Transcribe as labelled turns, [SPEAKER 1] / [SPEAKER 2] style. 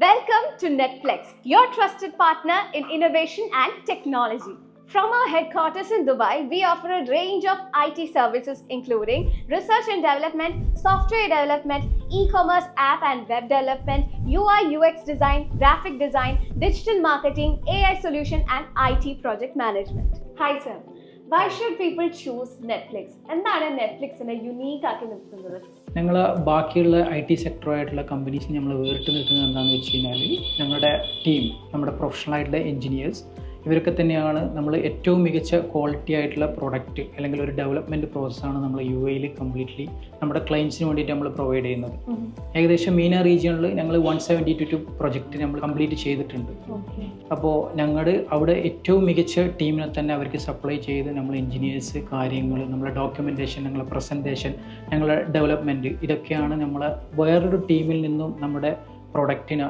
[SPEAKER 1] Welcome to Netflix, your trusted partner in innovation and technology. From our headquarters in Dubai, we offer a range of IT services including research and development, software development, e-commerce app and web development, UI UX design, graphic design, digital marketing, AI solution and IT project management. Hi sir, why should people choose Netflix? എന്താണ് നെറ്റ്ഫ്ലിക്സിനെ unique ആക്കി നിർത്തുന്നത്?
[SPEAKER 2] ഞങ്ങൾ ബാക്കിയുള്ള IT സെക്ടറായിട്ടുള്ള companies നമ്മൾ വേറിട്ട് നിൽക്കുന്നത് എന്താണെന്ന് വെച്ച് കഴിഞ്ഞാൽ ഞങ്ങളുടെ ടീം, നമ്മുടെ പ്രൊഫഷണൽ ആയിട്ടുള്ള എഞ്ചിനീയേഴ്സ് ഇവരൊക്കെ തന്നെയാണ് നമ്മൾ ഏറ്റവും മികച്ച ക്വാളിറ്റി ആയിട്ടുള്ള പ്രൊഡക്റ്റ് അല്ലെങ്കിൽ ഒരു ഡെവലപ്മെൻറ്റ് പ്രോസസ്സാണ് നമ്മൾ UAE കംപ്ലീറ്റ്ലി നമ്മുടെ ക്ലയൻസിന് വേണ്ടിയിട്ട് നമ്മൾ പ്രൊവൈഡ് ചെയ്യുന്നത്. ഏകദേശം മീന റീജിയണിൽ ഞങ്ങൾ 172 പ്രൊജക്റ്റ് നമ്മൾ കംപ്ലീറ്റ് ചെയ്തിട്ടുണ്ട്. അപ്പോൾ ഞങ്ങൾ അവിടെ ഏറ്റവും മികച്ച ടീമിനെ തന്നെ അവർക്ക് സപ്ലൈ ചെയ്ത് നമ്മൾ എഞ്ചിനീയേഴ്സ് കാര്യങ്ങൾ, നമ്മളെ ഡോക്യുമെൻറ്റേഷൻ, ഞങ്ങളെ പ്രസൻറ്റേഷൻ, ഞങ്ങളെ ഡെവലപ്മെൻറ്റ്, ഇതൊക്കെയാണ് നമ്മളെ വേറൊരു ടീമിൽ നിന്നും നമ്മുടെ പ്രൊഡക്റ്റിന്